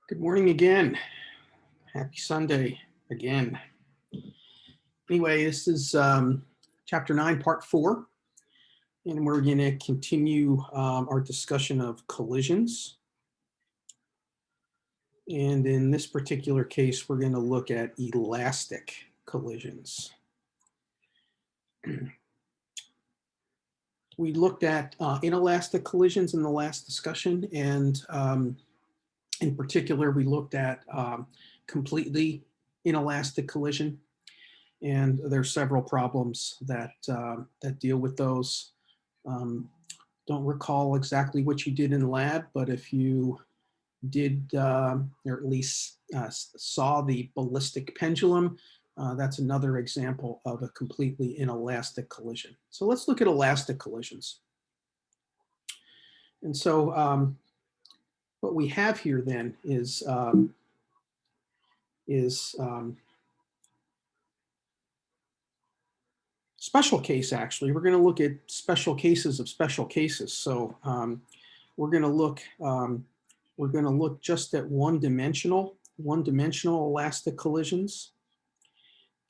Good morning again. Happy Sunday again. Anyway, this is chapter 9, part 4, and we're going to continue our discussion of collisions. And in this particular case, we're going to look at elastic collisions. We looked at inelastic collisions in the last discussion, and in particular, we looked at completely inelastic collision. And there's several problems that deal with those. Don't recall exactly what you did in the lab, but if you did, or at least saw the ballistic pendulum, that's another example of a completely inelastic collision. So let's look at elastic collisions. And so what we have here then is special case. Actually, we're going to look at special cases of special cases. So we're going to look just at one-dimensional elastic collisions.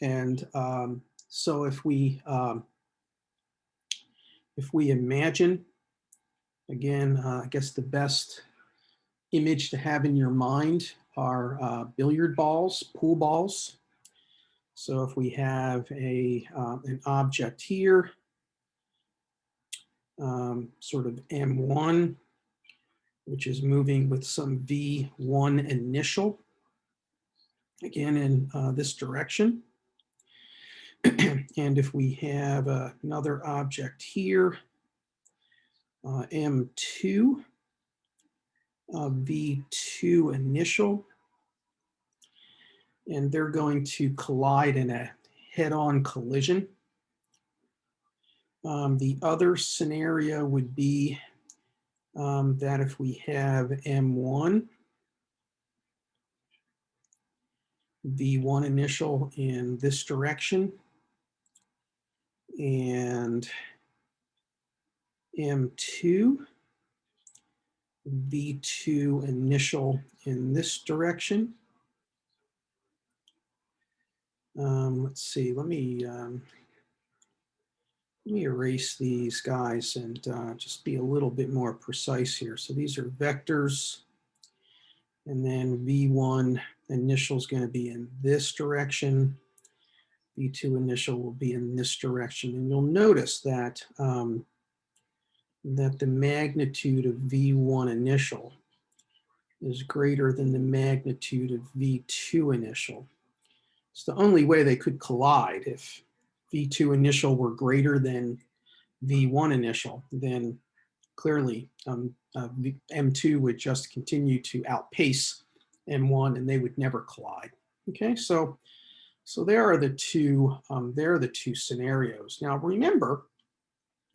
And so if we imagine, again, I guess the best image to have in your mind are billiard balls, pool balls. So if we have an object here, sort of M1, which is moving with some V1 initial, again in this direction. And if we have another object here, M2, V2 initial, and they're going to collide in a head-on collision. The other scenario would be that if we have M1, V1 initial in this direction, and M2, V2 initial in this direction. Let's see, let me erase these guys and just be a little bit more precise here. So these are vectors, and then V1 initial is going to be in this direction. V2 initial will be in this direction. And you'll notice that, that the magnitude of V1 initial is greater than the magnitude of V2 initial. It's the only way they could collide. If V2 initial were greater than V1 initial, then clearly M2 would just continue to outpace M1 and they would never collide. Okay, so there are the two scenarios. Now remember,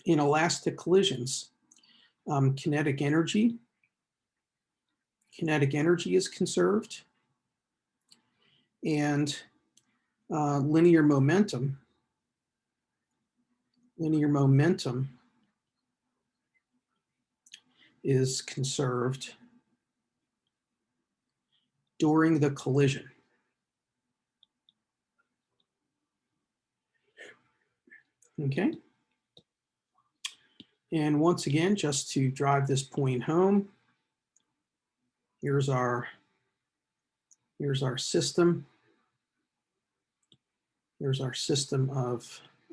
in elastic collisions, kinetic energy is conserved, and linear momentum is conserved during the collision. Okay. And once again, just to drive this point home, here's our system. Here's our system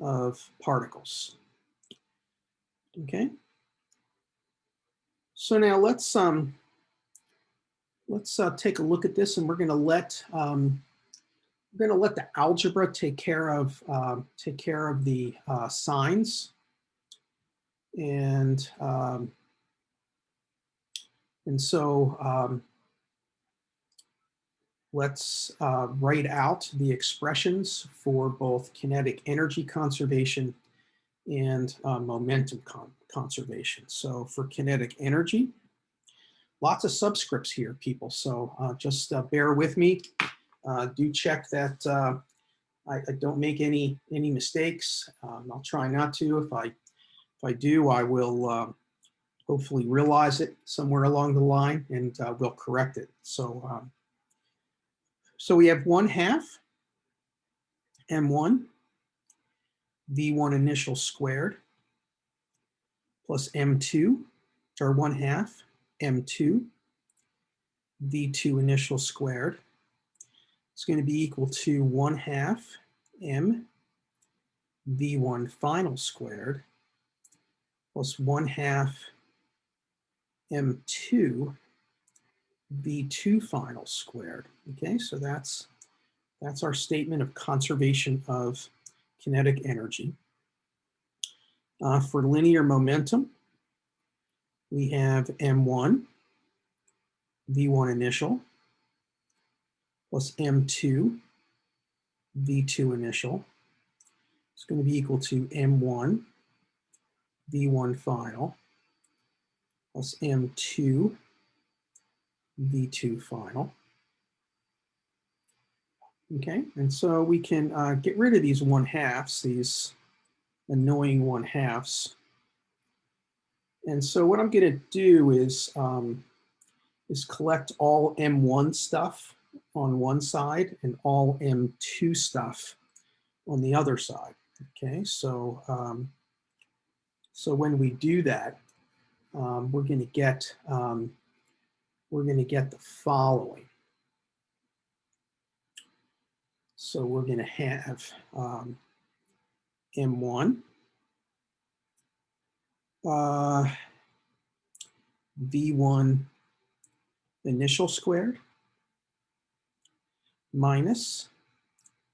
of particles. Okay. So now let's take a look at this, and we're going to let the algebra take care of the signs, and so let's write out the expressions for both kinetic energy conservation and momentum conservation. So for kinetic energy, lots of subscripts here, people. So just bear with me. Do check that I don't make any mistakes. I'll try not to. If I do, I will hopefully realize it somewhere along the line, and we'll correct it. So, so we have 1/2 m1 v1 initial squared plus m2, or 1/2 m2 v2 initial squared. It's going to be equal to 1/2 m v1 final squared plus 1/2 m2 v2 final squared. Okay, so that's our statement of conservation of kinetic energy. For linear momentum, we have m1 v1 initial plus m2 v2 initial. It's going to be equal to m1 v1 final plus m2 v2 final. Okay, and so we can get rid of these 1/2s, these annoying 1/2s. And so what I'm going to do is collect all m1 stuff on one side and all m2 stuff on the other side. Okay, so so when we do that, we're going to get the following. So we're going to have m1 v1 initial squared minus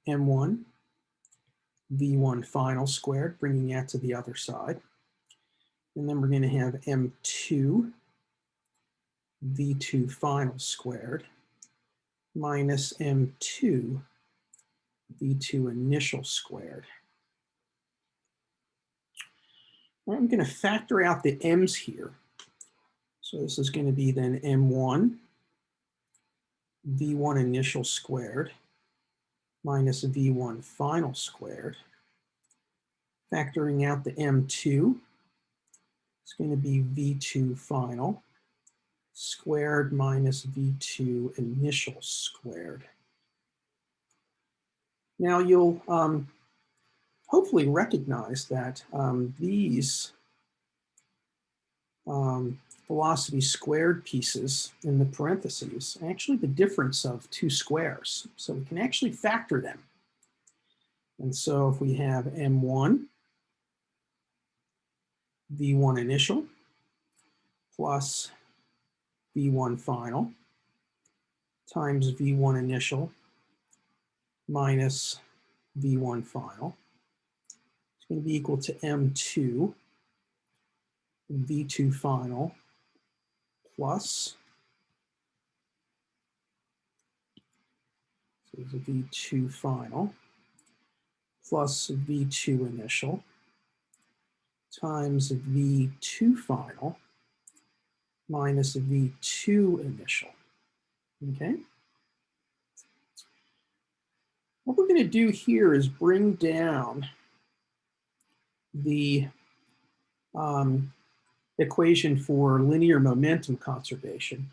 m1 v1 final squared, bringing that to the other side. And then we're going to have m2 v2 final squared minus m2 v2 initial squared. I'm going to factor out the m's here. So this is going to be then m1 v1 initial squared minus v1 final squared. Factoring out the m2, it's going to be v2 final squared minus v2 initial squared. Now you'll hopefully recognize that these velocity squared pieces in the parentheses are actually the difference of two squares. So we can actually factor them. And so if we have m1 v1 initial plus v1 final times v1 initial minus v1 final, it's going to be equal to m2 v2 final plus, so there's a v2 final plus v2 initial times v2 final minus v2 initial. Okay. What we're going to do here is bring down the equation for linear momentum conservation.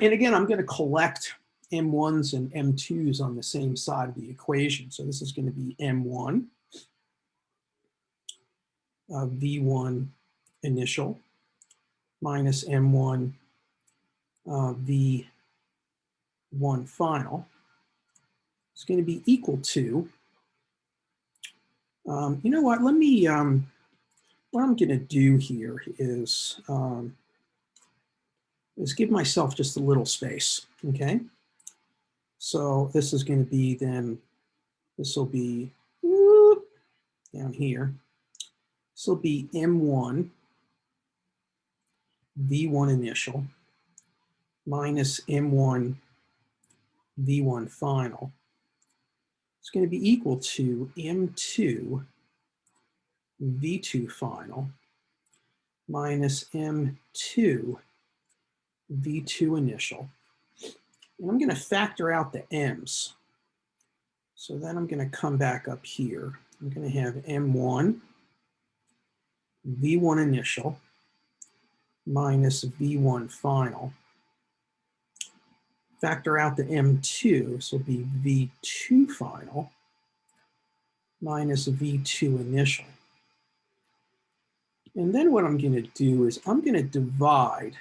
And again, I'm going to collect m1s and m2s on the same side of the equation. So this is going to be m1 v1 initial minus m1 v1 final. It's going to be equal to, you know what, let me, what I'm going to do here is give myself just a little space, okay? So this is going to be then, this will be whoop, down here. This will be m1 v1 initial minus m1 v1 final. It's going to be equal to m2 v2 final minus m2 v2 initial. And I'm going to factor out the m's. So then I'm going to come back up here. I'm going to have m1 v1 initial minus V1 final. Factor out the M2, so it'll be V2 final minus V2 initial. And then what I'm going to do is I'm going to divide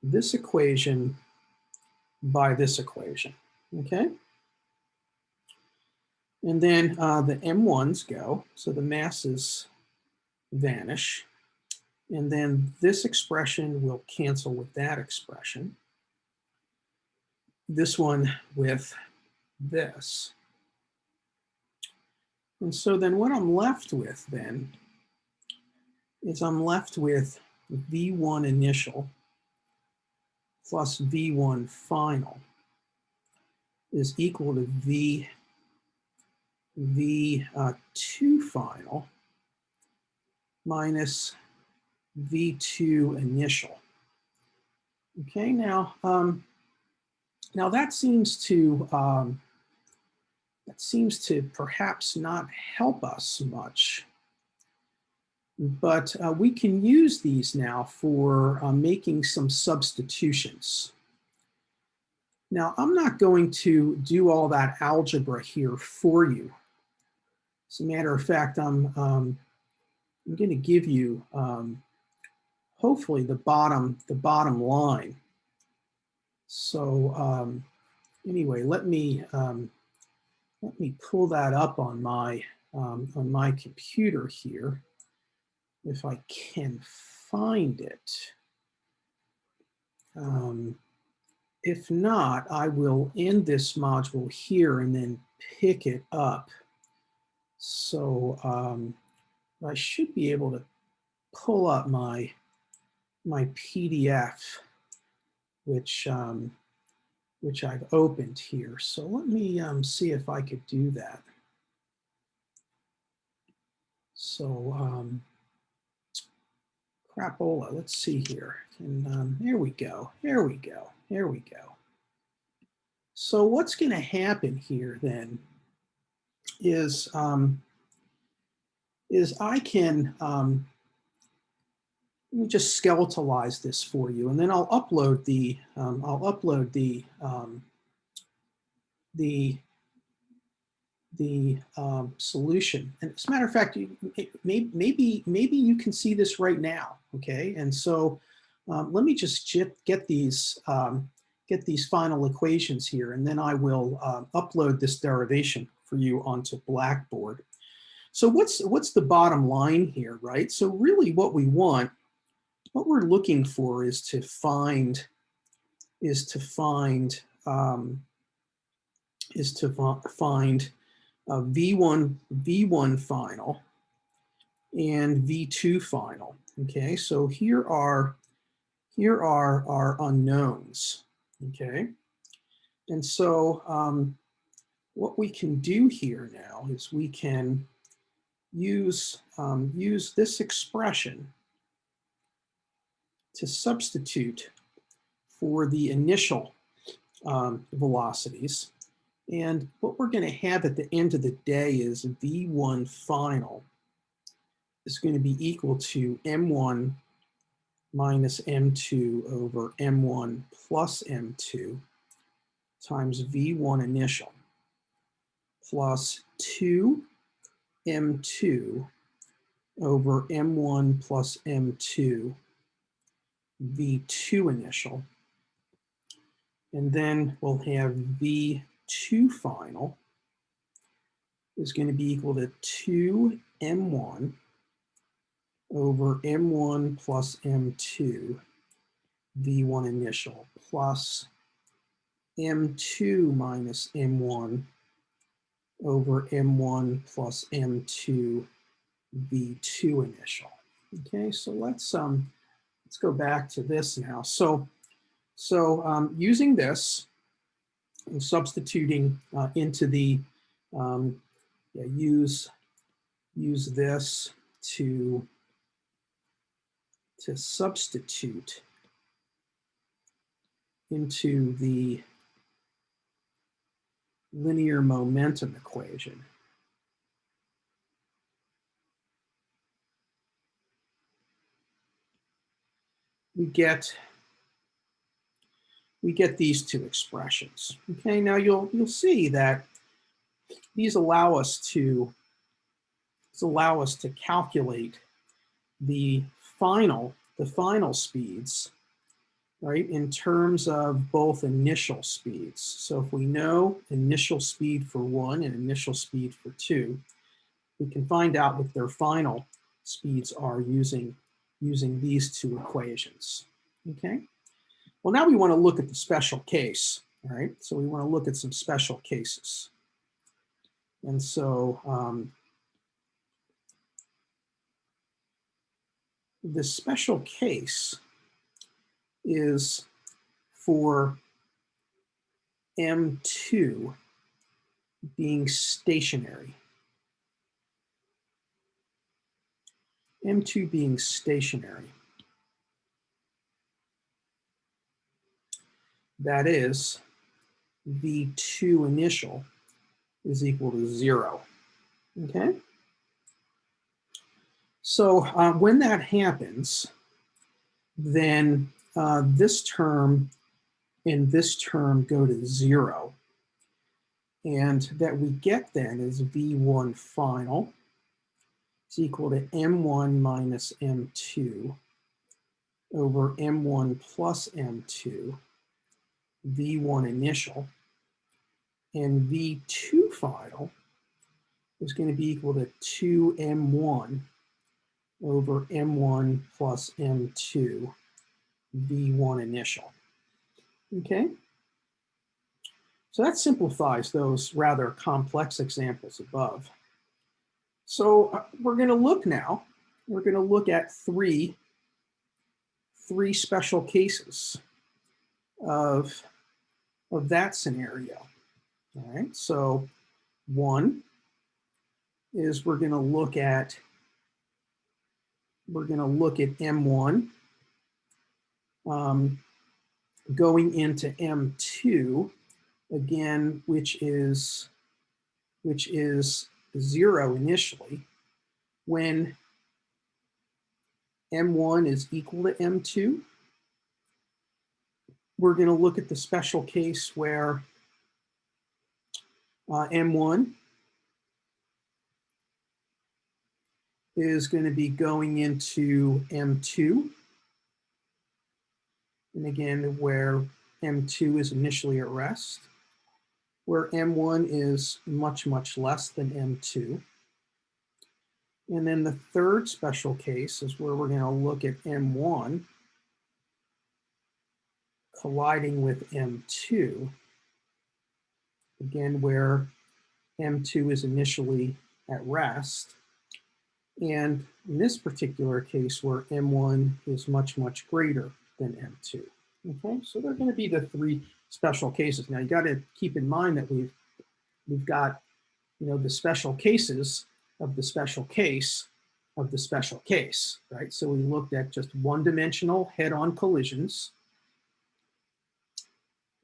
this equation by this equation, okay? And then the M1s go, so the masses vanish. And then this expression will cancel with that expression. This one with this. And so then what I'm left with then is I'm left with V1 initial plus V1 final is equal to V2 final minus V2 initial. Okay, now that seems to perhaps not help us much, but we can use these now for making some substitutions. Now, I'm not going to do all that algebra here for you. As a matter of fact, I'm going to give you hopefully the bottom line. So anyway, let me pull that up on my computer here, if I can find it. If not, I will end this module here and then pick it up. So I should be able to pull up my PDF, which I've opened here. So let me see if I could do that. So crapola, let's see here. And there we go. There we go. There we go. So what's going to happen here then is I can let me just skeletalize this for you, and then I'll upload the solution. And as a matter of fact, maybe you can see this right now, okay? And so let me just get these final equations here, and then I will upload this derivation for you onto Blackboard. So what's the bottom line here, right? So really what we're looking for is to find V1 final and V2 final. Okay, so here are our unknowns. Okay, and so what we can do here now is we can use this expression to substitute for the initial velocities. And what we're going to have at the end of the day is V1 final is going to be equal to M1 minus M2 over M1 plus M2 times V1 initial plus 2M2 over M1 plus M2 V2 initial. And then we'll have V2 final is going to be equal to 2M1 over M1 plus M2 V1 initial plus M2 minus M1 over M1 plus M2 V2 initial. Okay, so let's go back to this now. So using this and substituting into the use this to substitute into the linear momentum equation. we get these two expressions. Okay, now you'll see that these allow us to calculate the final speeds, right, in terms of both initial speeds. So if we know initial speed for 1 and initial speed for 2, we can find out what their final speeds are using these two equations. Okay. Well, now we want to look at the special case. All right. So we want to look at some special cases. And so the special case is for M2 being stationary. M2 being stationary. That is, V2 initial is equal to 0. Okay? So when that happens, then this term and this term go to 0. And that we get then is V1 final is equal to M1 minus M2 over M1 plus M2, V1 initial, and V2 final is going to be equal to 2M1 over M1 plus M2, V1 initial. Okay? So that simplifies those rather complex examples above. So we're going to look now, we're going to look at three special cases of that scenario. All right, so one is we're going to look at M1 going into M2 again, which is 0 initially, when M1 is equal to M2. We're going to look at the special case where M1 is going to be going into M2. And again, where M2 is initially at rest, where M1 is much, much less than M2. And then the third special case is where we're going to look at M1 colliding with M2, again, where M2 is initially at rest. And in this particular case, where M1 is much, much greater than M2. Okay, so they're going to be the three special cases. Now you got to keep in mind that we've got, you know, the special cases of the special case of the special case, right? So we looked at just one-dimensional head-on collisions.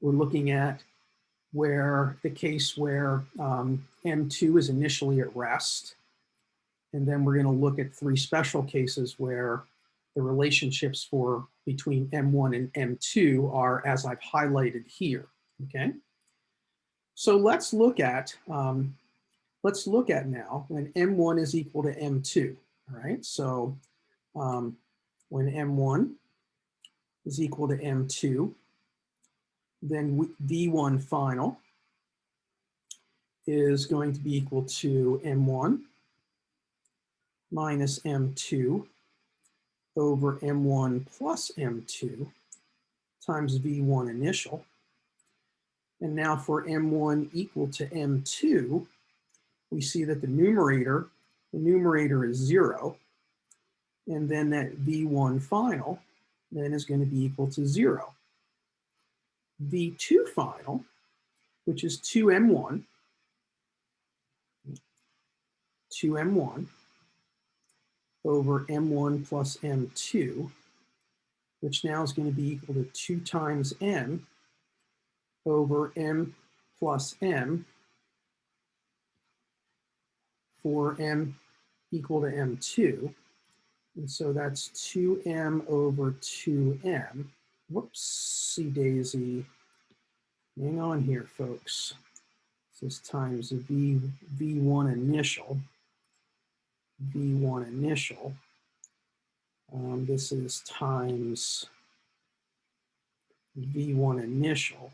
We're looking at where the case where M2 is initially at rest. And then we're going to look at three special cases where the relationships between M1 and M2 are as I've highlighted here. Okay. So let's look at now when M1 is equal to M2. All right. So when M1 is equal to M2, then V1 final is going to be equal to M1 minus M2 over M1 plus M2 times V1 initial. And now for M1 equal to M2, we see that the numerator is 0. And then that V1 final then is going to be equal to 0. V2 final, which is 2M1 over M1 plus M2, which now is going to be equal to 2 times M over M plus M for M equal to M2. And so that's 2m over 2m. Whoopsie daisy. Hang on here, folks. This is times v1 initial. V1 initial. This is times V1 initial.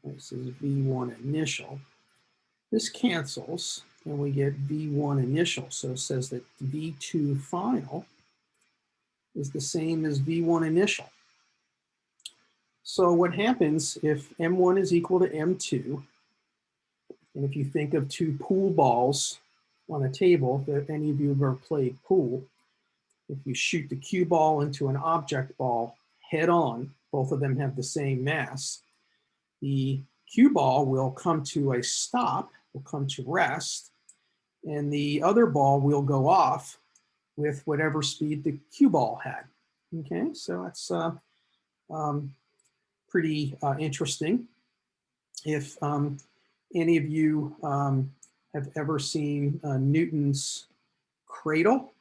This is V1 initial. This cancels, and we get V1 initial. So it says that V2 final is the same as V1 initial. So what happens if M1 is equal to M2, and if you think of two pool balls on a table, if any of you have ever played pool, if you shoot the cue ball into an object ball head on, both of them have the same mass, the cue ball will come to a stop, will come to rest, and the other ball will go off with whatever speed the cue ball had. Okay, so that's pretty interesting. If any of you have ever seen Newton's cradle,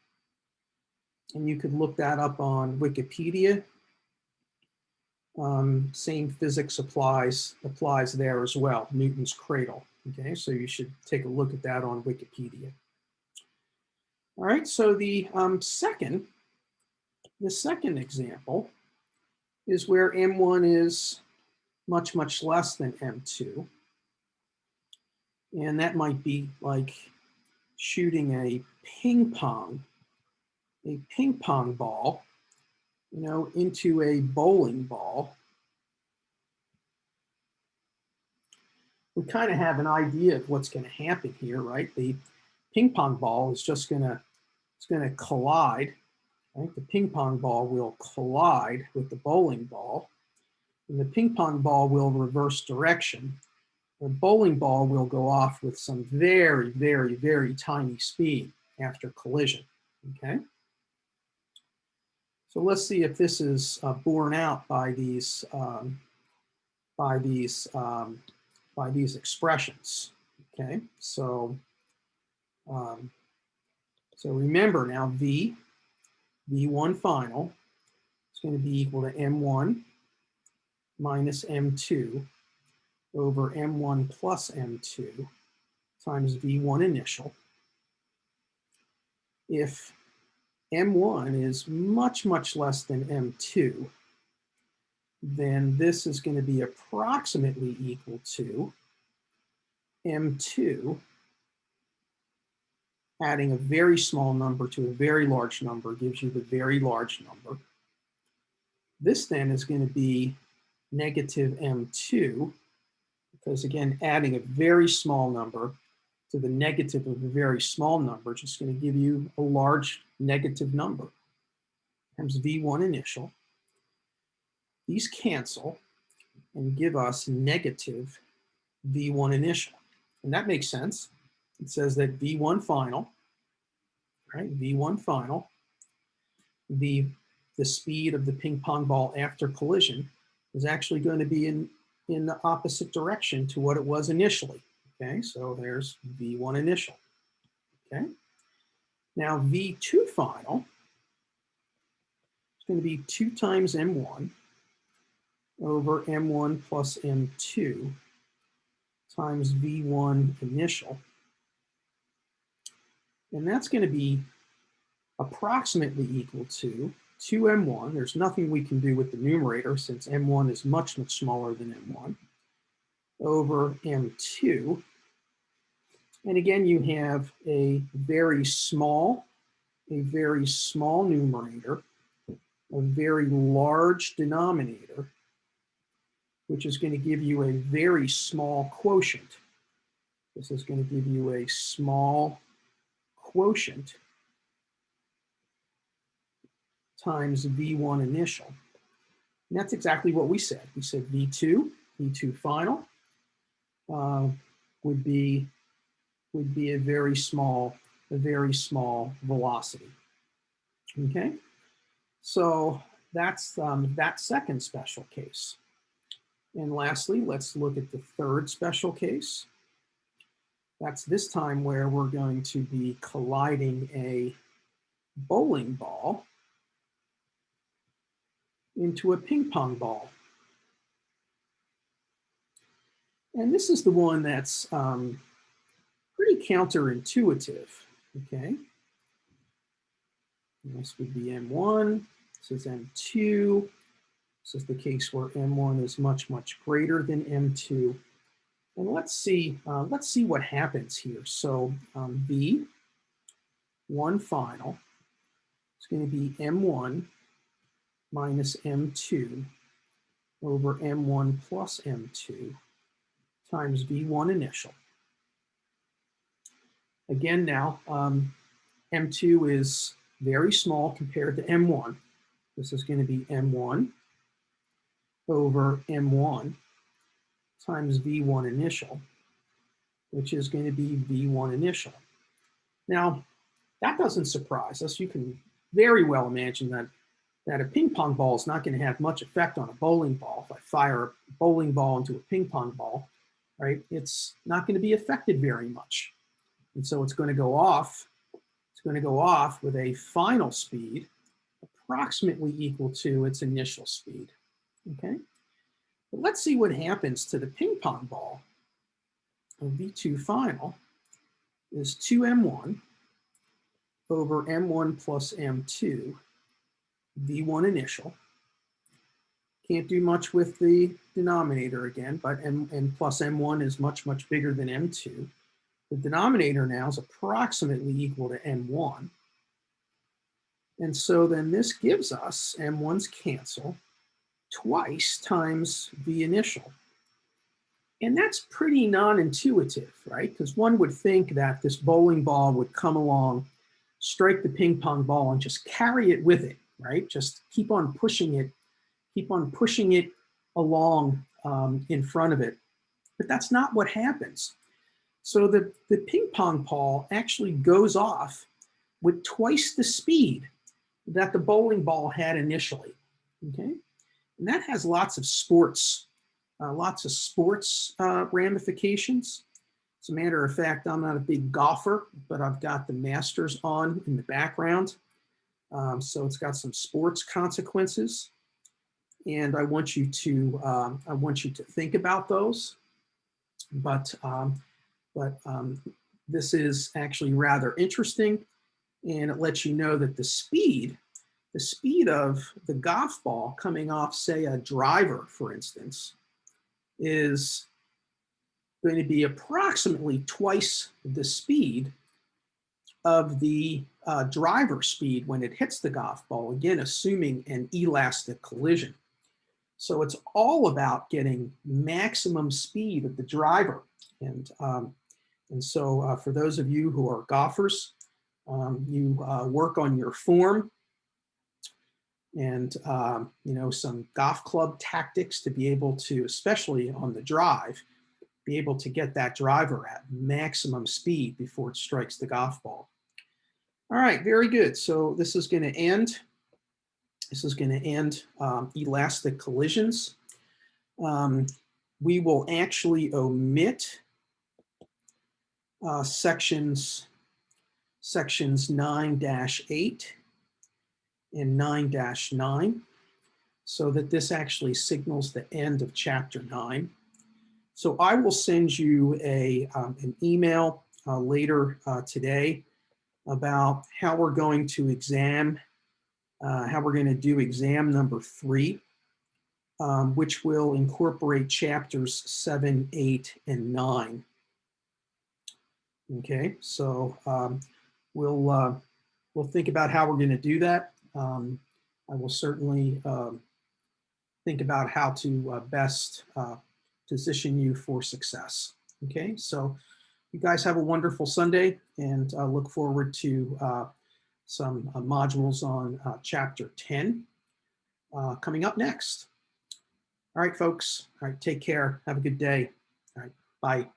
and you could look that up on Wikipedia. Same physics applies there as well, Newton's cradle. Okay, so you should take a look at that on Wikipedia. All right, so the second example is where M1 is much, much less than M2. And that might be like shooting a ping pong ball, you know, into a bowling ball. We kind of have an idea of what's going to happen here, right? The ping pong ball is just going to collide, right? The ping pong ball will collide with the bowling ball, and the ping pong ball will reverse direction. The bowling ball will go off with some very, very, very tiny speed after collision, okay? So let's see if this is borne out by these expressions. Okay, so so remember now V1 final is going to be equal to M1 minus M2 over M1 plus M2 times V1 initial. If M1 is much, much less than M2, then this is going to be approximately equal to M2 adding a very small number to a very large number gives you the very large number. This then is going to be negative M2, because again, adding a very small number to the negative of a very small number is just going to give you a large negative number times V1 initial. These cancel and give us negative V1 initial. And that makes sense. It says that V1 final, right? V1 final, the speed of the ping pong ball after collision is actually going to be in the opposite direction to what it was initially. Okay, so there's V1 initial. Okay, now V2 final is going to be 2 times M1 over M1 plus M2 times V1 initial. And that's going to be approximately equal to 2M1. There's nothing we can do with the numerator since M1 is much, much smaller than M1 over M2. And again, you have a very small numerator, a very large denominator, which is going to give you a very small quotient. This is going to give you a small quotient times V1 initial. And that's exactly what we said. We said V2 final would be a very small velocity. Okay, so that's that second special case. And lastly, let's look at the third special case. That's this time where we're going to be colliding a bowling ball into a ping pong ball. And this is the one that's pretty counterintuitive, okay? This would be M1, this is M2. This is the case where M1 is much, much greater than M2. And let's see what happens here. So V1 final is going to be M1 minus M2 over M1 plus M2 times V1 initial. Again now, M2 is very small compared to M1. This is going to be M1 over M1 times V1 initial, which is going to be V1 initial. Now, that doesn't surprise us. You can very well imagine that a ping pong ball is not going to have much effect on a bowling ball. If I fire a bowling ball into a ping pong ball, right, it's not going to be affected very much. And so it's going to go off. It's going to go off with a final speed approximately equal to its initial speed. Okay. But let's see what happens to the ping pong ball. V2 final is 2M1 over M1 plus M2, V1 initial. Can't do much with the denominator again, but M plus M1 is much, much bigger than M2. The denominator now is approximately equal to M1. And so then this gives us M1's cancel twice times V initial. And that's pretty non-intuitive, right? Because one would think that this bowling ball would come along, strike the ping pong ball and just carry it with it, right? Just keep on pushing it along in front of it. But that's not what happens. So the ping pong ball actually goes off with twice the speed that the bowling ball had initially, okay? And that has lots of sports ramifications. As a matter of fact, I'm not a big golfer, but I've got the Masters on in the background. So it's got some sports consequences. And I want you to think about those. But this is actually rather interesting. And it lets you know that the speed of the golf ball coming off, say, a driver, for instance, is going to be approximately twice the speed of the driver speed when it hits the golf ball, again, assuming an elastic collision. So it's all about getting maximum speed of the driver. And so for those of you who are golfers, you work on your form and some golf club tactics to be able to, especially on the drive, be able to get that driver at maximum speed before it strikes the golf ball. All right, very good. So this is going to end. Elastic collisions. We will actually omit sections 9-8 and 9-9, so that this actually signals the end of chapter 9. So I will send you an email later today about how we're going to do exam number 3, which will incorporate chapters 7, 8, and 9. Okay, so we'll think about how we're going to do that. I will certainly think about how to best position you for success. Okay, so you guys have a wonderful Sunday, and look forward to some modules on chapter 10 coming up next. All right, folks. All right, take care. Have a good day. All right, bye.